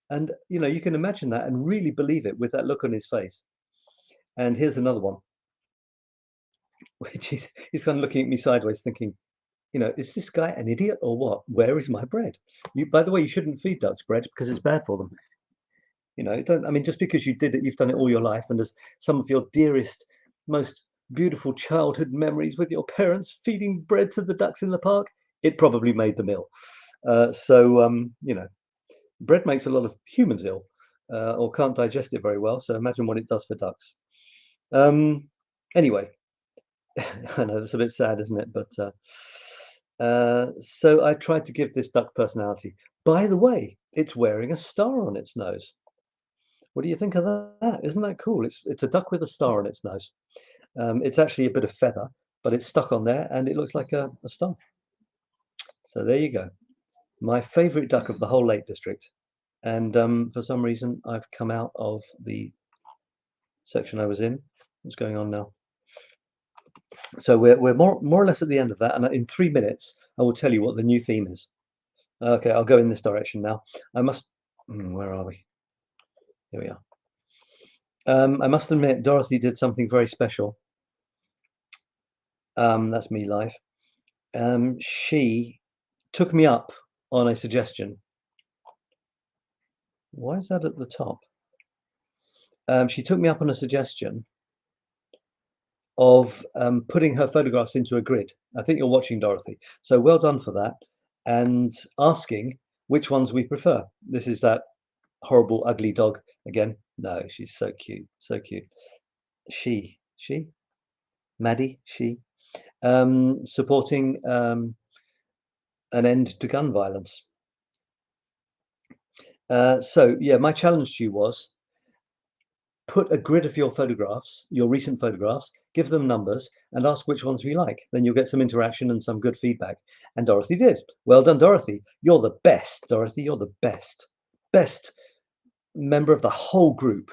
And, you know, you can imagine that and really believe it with that look on his face. And here's another one, which is, he's kind of looking at me sideways thinking, you know, is this guy an idiot or what? Where is my bread? By the way, you shouldn't feed ducks bread because it's bad for them. You know, don't, I mean, just because you did it, you've done it all your life. And there's some of your dearest, most beautiful childhood memories with your parents feeding bread to the ducks in the park. It probably made them ill. You know, bread makes a lot of humans ill or can't digest it very well. So imagine what it does for ducks. Anyway, I know that's a bit sad, isn't it? But so I tried to give this duck personality. By the way, it's wearing a star on its nose. What do you think of that? Isn't that cool? It's a duck with a star on its nose. It's actually a bit of feather, but it's stuck on there and it looks like a star. So there you go. My favorite duck of the whole Lake District. And for some reason, I've come out of the section I was in. What's going on now? So we're more or less at the end of that. And in 3 minutes, I will tell you what the new theme is. Okay, I'll go in this direction now. I must, where are we? Here we are. I must admit, Dorothy did something very special. That's me live. She took me up on a suggestion. Why is that at the top? She took me up on a suggestion of putting her photographs into a grid. I think you're watching, Dorothy. So well done for that. And asking which ones we prefer. This is that horrible, ugly dog again. No, she's so cute, so cute. She, Maddie, she, supporting an end to gun violence. So yeah, my challenge to you was put a grid of your photographs, your recent photographs, give them numbers, and ask which ones we like. Then you'll get some interaction and some good feedback. And Dorothy did. Well done, Dorothy. You're the best, Dorothy. You're the best. Best member of the whole group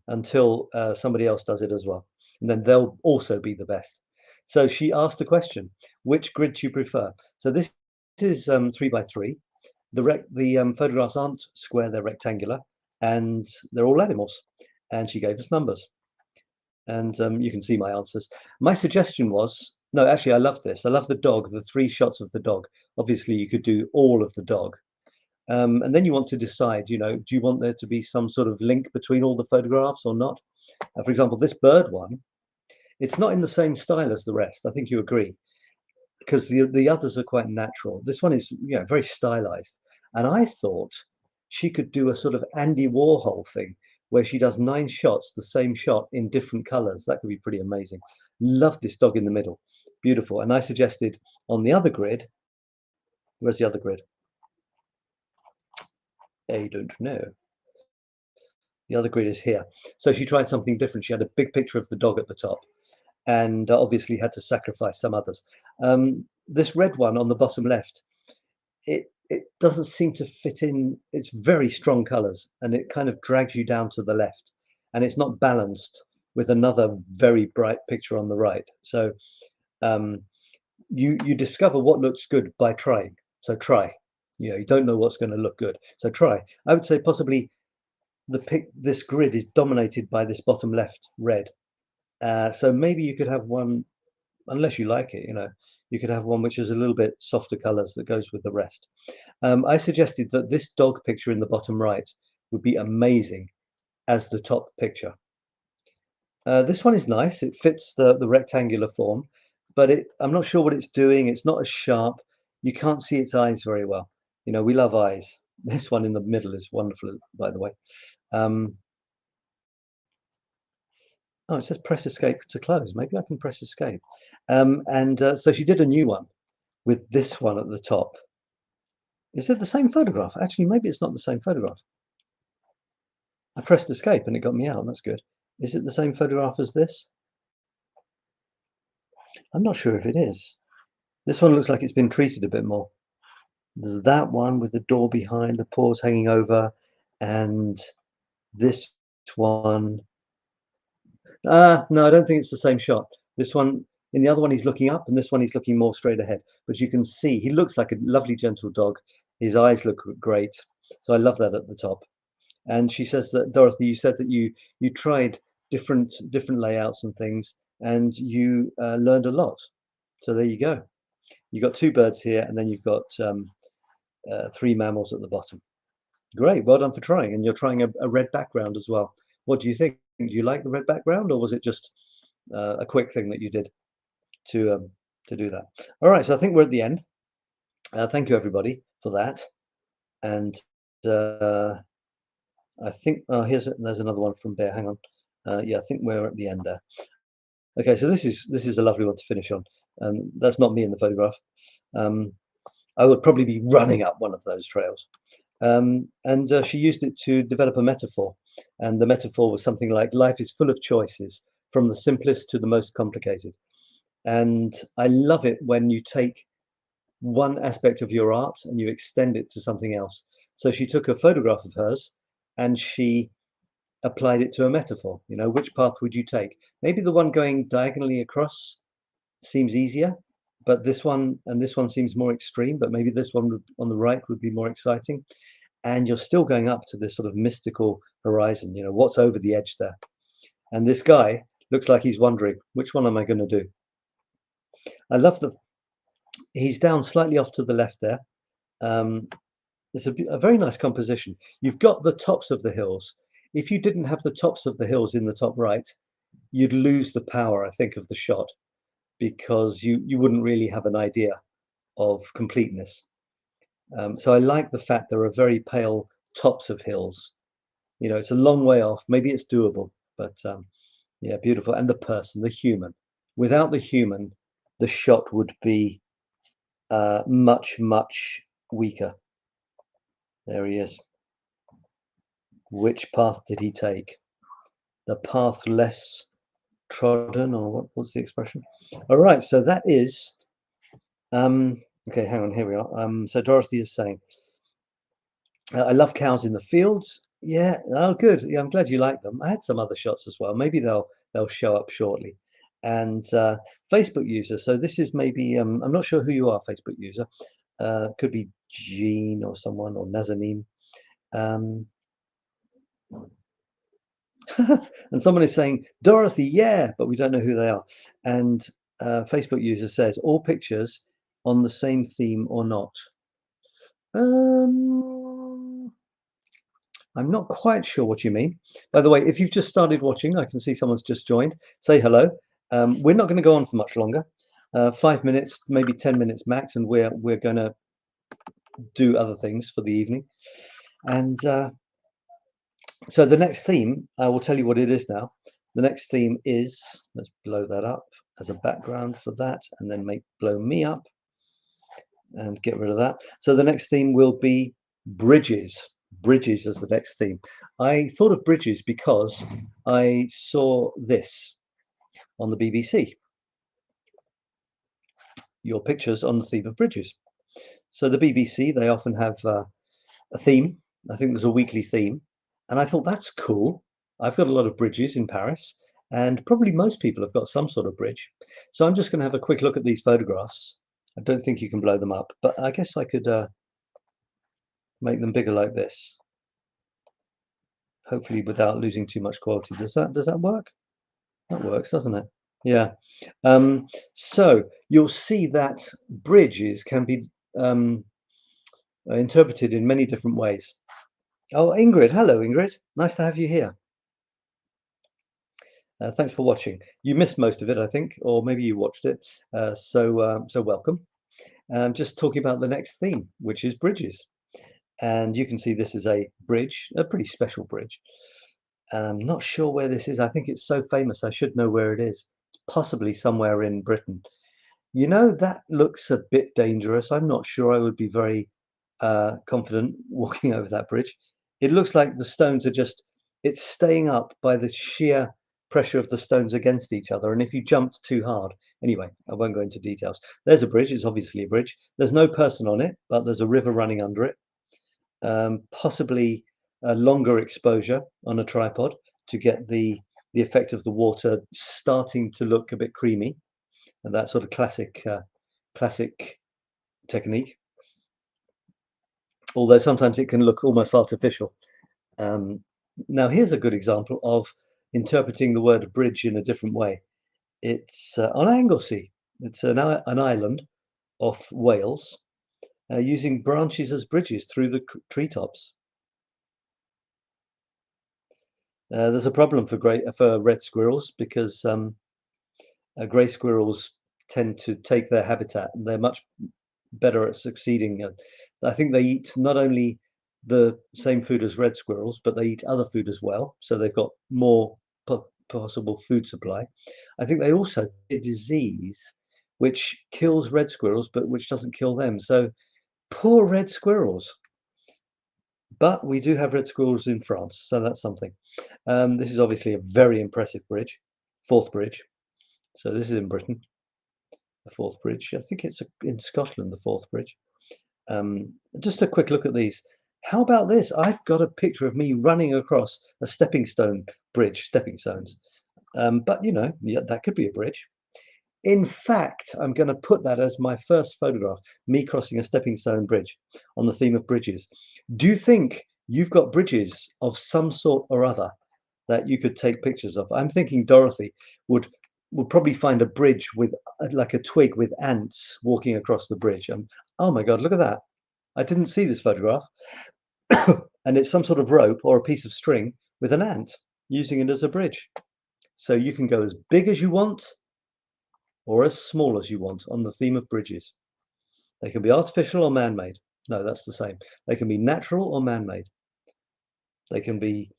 until somebody else does it as well. And then they'll also be the best. So she asked a question, which grid do you prefer? So this is 3 by 3. The photographs aren't square, they're rectangular, and they're all animals. And she gave us numbers. And you can see my answers. My suggestion was, no, actually, I love this. I love the dog, the 3 shots of the dog. Obviously, you could do all of the dog. And then you want to decide, you know, do you want there to be some sort of link between all the photographs or not? For example, this bird one, it's not in the same style as the rest. I think you agree, because the others are quite natural. This one is, you know, very stylized. And I thought she could do a sort of Andy Warhol thing where she does 9 shots, the same shot in different colors. That could be pretty amazing. Love this dog in the middle. Beautiful. And I suggested on the other grid, where's the other grid? I don't know. The other grid is here. So she tried something different. She had a big picture of the dog at the top and obviously had to sacrifice some others. This red one on the bottom left, it doesn't seem to fit in. It's very strong colors and it kind of drags you down to the left, and it's not balanced with another very bright picture on the right. So you discover what looks good by trying. So try. You know, you don't know what's going to look good, so try. I would say possibly this grid is dominated by this bottom left red. So maybe you could have one, unless you like it, you know, you could have one which is a little bit softer colors that goes with the rest. I suggested that this dog picture in the bottom right would be amazing as the top picture. This one is nice. It fits the rectangular form, but I'm not sure what it's doing. It's not as sharp. You can't see its eyes very well. You know, we love eyes. This one in the middle is wonderful, by the way. Oh, it says press escape to close. Maybe I can press escape. So she did a new one with this one at the top. Is it the same photograph? Actually, maybe it's not the same photograph. I pressed escape and it got me out. That's good. Is it the same photograph as this? I'm not sure if it is. This one looks like it's been treated a bit more. There's that one with the door behind, the paws hanging over, and this one. No, I don't think it's the same shot. This one, in the other one, he's looking up, and this one, he's looking more straight ahead. But you can see he looks like a lovely, gentle dog. His eyes look great. So I love that at the top. And she says that, Dorothy, you said that you tried different layouts and things, and you learned a lot. So there you go. You've got 2 birds here, and then you've got 3 mammals at the bottom. Great, well done for trying. And you're trying a red background as well. What do you think? Do you like the red background, or was it just a quick thing that you did to do that? All right, so I think we're at the end. Thank you, everybody, for that. And I think there's another one from Bear. Hang on. Yeah, I think we're at the end there. Okay, so this is a lovely one to finish on. That's not me in the photograph. I would probably be running up one of those trails. She used it to develop a metaphor, and the metaphor was something like life is full of choices, from the simplest to the most complicated. And I love it when you take one aspect of your art and you extend it to something else. So she took a photograph of hers and she applied it to a metaphor. You know, which path would you take? Maybe the one going diagonally across seems easier, but this one and this one seems more extreme, but maybe this one on the right would be more exciting. And you're still going up to this sort of mystical horizon, you know, what's over the edge there. And this guy looks like he's wondering, which one am I going to do? I love he's down slightly off to the left there. It's a very nice composition. You've got the tops of the hills. If you didn't have the tops of the hills in the top right, you'd lose the power, I think, of the shot, because you wouldn't really have an idea of completeness. So I like the fact there are very pale tops of hills. You know, it's a long way off. Maybe it's doable, but yeah, beautiful. And the person, the human. Without the human, the shot would be much, much weaker. There he is. Which path did he take? the path less trodden, or what's the expression? All right, so that is okay, hang on, here we are. So Dorothy is saying, I love cows in the fields. Yeah, oh good. Yeah, I'm glad you like them. I had some other shots as well. Maybe they'll show up shortly. And Facebook user. So this is maybe I'm not sure who you are, Facebook user. Could be Jean or someone, or Nazanin. And someone is saying Dorothy, yeah, but we don't know who they are. And Facebook user says all pictures on the same theme or not. I'm not quite sure what you mean. By the way, if you've just started watching, I can see someone's just joined. Say hello. We're not going to go on for much longer. 5 minutes, maybe 10 minutes max, and we're going to do other things for the evening. And so the next theme, I will tell you what it is now. The next theme is, let's blow that up as a background for that, and then blow me up and get rid of that. So the next theme will be bridges. Bridges as the next theme. I thought of bridges because I saw this on the BBC. Your pictures on the theme of bridges. So the BBC, they often have a theme. I think there's a weekly theme. And I thought, that's cool. I've got a lot of bridges in Paris, and probably most people have got some sort of bridge. So I'm just going to have a quick look at these photographs. I don't think you can blow them up, but I guess I could make them bigger like this. Hopefully without losing too much quality. Does that work? That works, doesn't it? Yeah. So you'll see that bridges can be interpreted in many different ways. Oh, Ingrid. Hello, Ingrid. Nice to have you here. Thanks for watching. You missed most of it, I think, or maybe you watched it. So welcome. Just talking about the next theme, which is bridges. And you can see this is a bridge, a pretty special bridge. Not sure where this is. I think it's so famous, I should know where it is. It's possibly somewhere in Britain. You know, that looks a bit dangerous. I'm not sure I would be very confident walking over that bridge. It looks like the stones are it's staying up by the sheer pressure of the stones against each other. And if you jumped too hard, anyway, I won't go into details. There's a bridge. It's obviously a bridge. There's no person on it, but there's a river running under it. Possibly a longer exposure on a tripod to get the effect of the water starting to look a bit creamy, and that sort of classic technique. Although sometimes it can look almost artificial. Now here's a good example of interpreting the word bridge in a different way. It's on Anglesey. It's an island off Wales, using branches as bridges through the treetops. There's a problem for red squirrels because grey squirrels tend to take their habitat, and they're much better at succeeding. I think they eat not only the same food as red squirrels, but they eat other food as well. So they've got more possible food supply. I think they also get a disease which kills red squirrels, but which doesn't kill them. So poor red squirrels. But we do have red squirrels in France, so that's something. This is obviously a very impressive bridge, Forth Bridge. So this is in Britain, the Forth Bridge. I think it's in Scotland, the Forth Bridge. Just a quick look at these. How about this? I've got a picture of me running across a stepping stone bridge, stepping stones. But you know, yeah, that could be a bridge. In fact, I'm going to put that as my first photograph, me crossing a stepping stone bridge on the theme of bridges. Do you think you've got bridges of some sort or other that you could take pictures of? I'm thinking Dorothy would probably find a bridge with like a twig with ants walking across the bridge. Oh my God, look at that. I didn't see this photograph. And it's some sort of rope or a piece of string with an ant using it as a bridge. So you can go as big as you want or as small as you want on the theme of bridges. They can be artificial or man-made. No, that's the same. They can be natural or man-made. They can be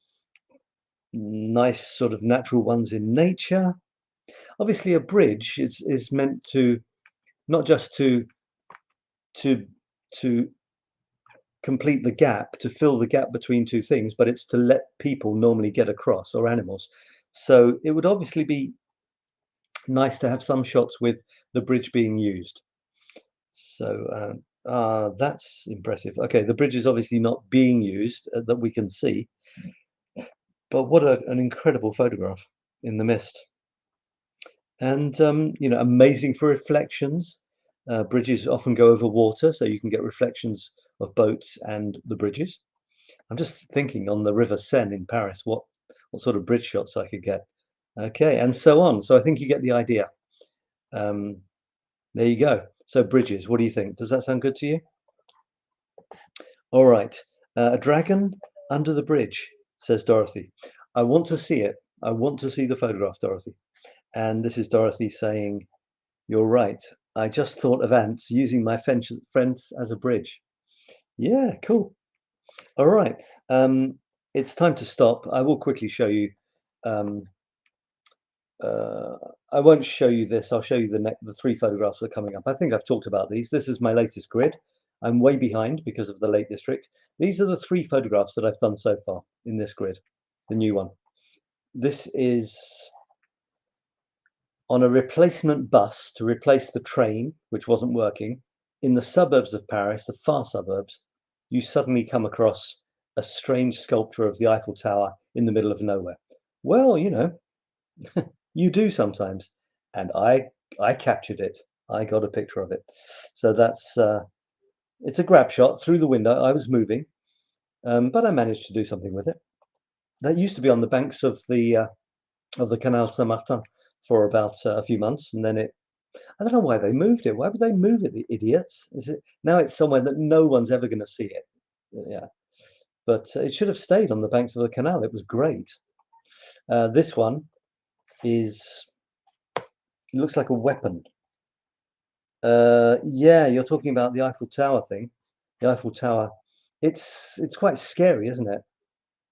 nice sort of natural ones in nature. Obviously, a bridge is meant to not just to complete the gap, to fill the gap between two things, but it's to let people normally get across, or animals. So it would obviously be nice to have some shots with the bridge being used. So that's impressive. Okay, the bridge is obviously not being used that we can see, but what an incredible photograph in the mist. And you know, amazing for reflections. Bridges often go over water, so you can get reflections of boats and the bridges. I'm just thinking on the River Seine in Paris, what sort of bridge shots I could get. Okay, and so on. So I think you get the idea. There you go. So bridges, what do you think? Does that sound good to you? All right. A dragon under the bridge, says Dorothy. I want to see it. I want to see the photograph, Dorothy. And this is Dorothy saying, you're right. I just thought of ants using my fence as a bridge. Yeah, cool. All right. It's time to stop. I will quickly show you. I won't show you this. I'll show you the three photographs that are coming up. I think I've talked about these. This is my latest grid. I'm way behind because of the Lake District. These are the three photographs that I've done so far in this grid, the new one. This is on a replacement bus to replace the train, which wasn't working. In the suburbs of Paris, the far suburbs, you suddenly come across a strange sculpture of the Eiffel Tower in the middle of nowhere. Well, you know, you do sometimes. And I captured it. I got a picture of it. So that's it's a grab shot through the window. I was moving, but I managed to do something with it. That used to be on the banks of the Canal Saint-Martin for about a few months, and then I don't know why they moved it. Why would they move it, the idiots? Is it now it's somewhere that no one's ever going to see it? Yeah, but it should have stayed on the banks of the canal. It was great. This one it looks like a weapon. Yeah, you're talking about the Eiffel Tower thing. The Eiffel Tower. It's quite scary, isn't it?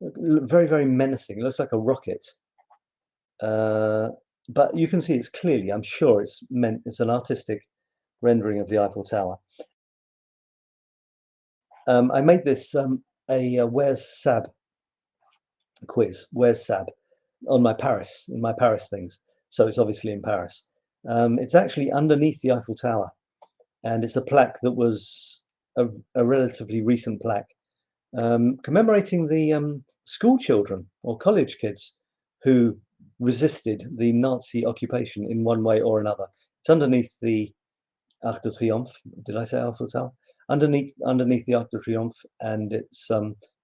Very, very menacing. It looks like a rocket. But you can see it's clearly, I'm sure it's an artistic rendering of the Eiffel Tower. I made this a 𝗏𝗏𝗏𝗏 quiz, 𝗏𝗏𝗏𝗏 on in my Paris things. So it's obviously in Paris. It's actually underneath the Eiffel Tower, and it's a plaque that was a relatively recent plaque commemorating the school children or college kids who resisted the Nazi occupation in one way or another. It's underneath the Arc de Triomphe. Did I say Eiffel Tower? Underneath the Arc de Triomphe, and it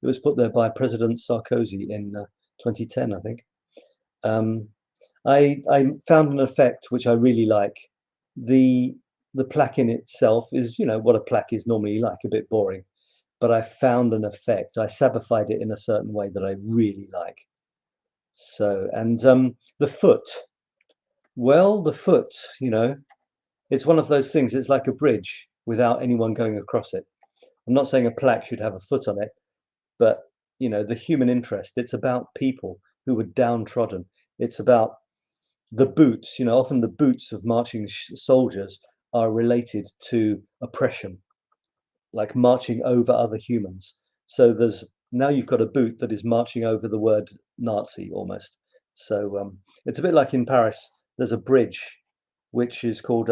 was put there by President Sarkozy in 2010, I think. I found an effect which I really like. The plaque in itself is, you know, what a plaque is normally like, a bit boring. But I found an effect. I sabified it in a certain way that I really like. So, and the foot. Well, the foot, you know, it's one of those things. It's like a bridge without anyone going across it. I'm not saying a plaque should have a foot on it, but you know, the human interest. It's about people who were downtrodden. It's about the boots. You know, often the boots of marching soldiers are related to oppression, like marching over other humans. So now you've got a boot that is marching over the word Nazi almost. So it's a bit like in Paris. There's a bridge which is called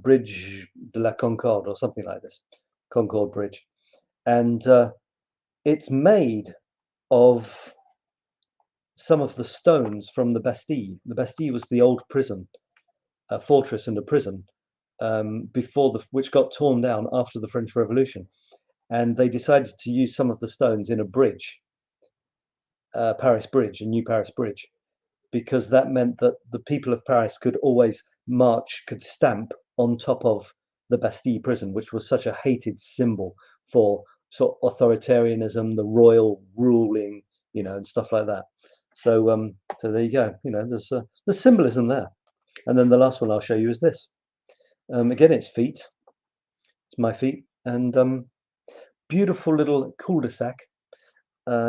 Bridge de la Concorde or something like this, Concorde Bridge, and it's made of some of the stones from the Bastille. The Bastille was the old prison, a fortress and a prison, which got torn down after the French Revolution, and they decided to use some of the stones in a bridge, Paris Bridge, a new Paris Bridge, because that meant that the people of Paris could always could stamp on top of the Bastille prison, which was such a hated symbol for sort of authoritarianism, the royal ruling, you know, and stuff like that. So so there you go. You know, there's symbolism there. And then the last one I'll show you is this. Again, it's feet. It's my feet, and beautiful little cul-de-sac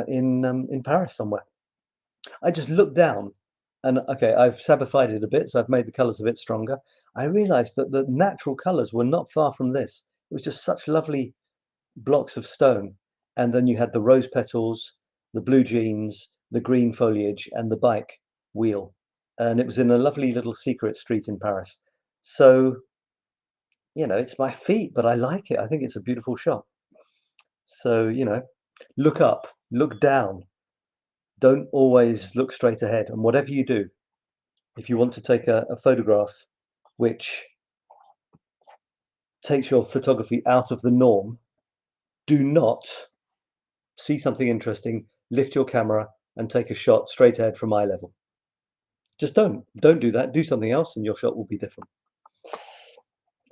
in Paris somewhere. I just looked down, and okay, I've sabified it a bit, so I've made the colours a bit stronger. I realised that the natural colours were not far from this. It was just such lovely blocks of stone, and then you had the rose petals, the blue jeans, the green foliage and the bike wheel. And it was in a lovely little secret street in Paris. So, you know, it's my feet, but I like it. I think it's a beautiful shot. So, you know, look up, look down. Don't always look straight ahead. And whatever you do, if you want to take a photograph which takes your photography out of the norm, do not see something interesting, lift your camera and take a shot straight ahead from eye level. Just don't do that. Do something else and your shot will be different.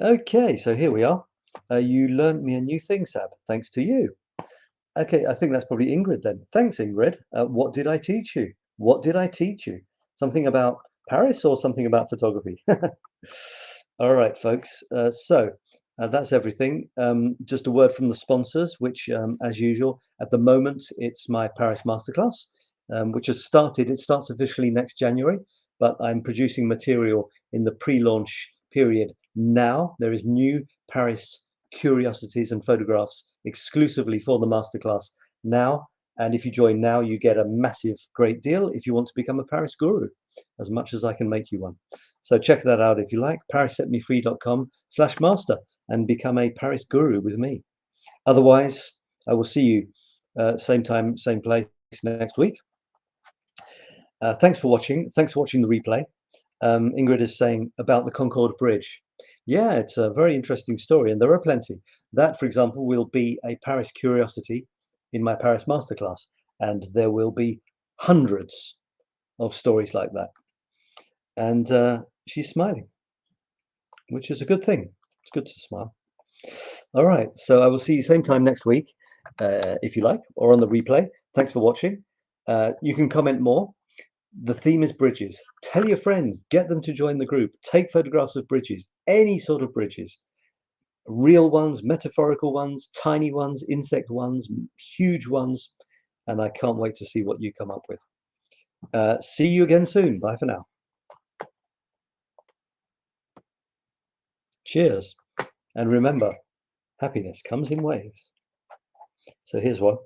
Okay, so here we are. You learned me a new thing, Sab. Thanks to you. Okay, I think that's probably Ingrid then. Thanks, Ingrid. What did I teach you? What did I teach you? Something about Paris or something about photography? All right, folks. So that's everything. Just a word from the sponsors, which, as usual, at the moment, it's my Paris Masterclass, which has started. It starts officially next January, but I'm producing material in the pre-launch period now. There is new Paris curiosities and photographs exclusively for the Masterclass now. And if you join now, you get a massive, great deal if you want to become a Paris guru, as much as I can make you one. So check that out if you like, parissetmefree.com/master, and become a Paris guru with me. Otherwise, I will see you same time, same place next week. Thanks for watching. Thanks for watching the replay. Ingrid is saying about the Concorde Bridge. Yeah, it's a very interesting story, and there are plenty. That, for example, will be a Paris curiosity in my Paris Masterclass, and there will be hundreds of stories like that. And she's smiling, which is a good thing. It's good to smile. All right, so I will see you same time next week, if you like, or on the replay. Thanks for watching. You can comment more. The theme is bridges. Tell your friends, get them to join the group. Take photographs of bridges, any sort of bridges. Real ones, metaphorical ones, tiny ones, insect ones, huge ones. And I can't wait to see what you come up with. See you again soon. Bye for now. Cheers. And remember, happiness comes in waves. So here's one.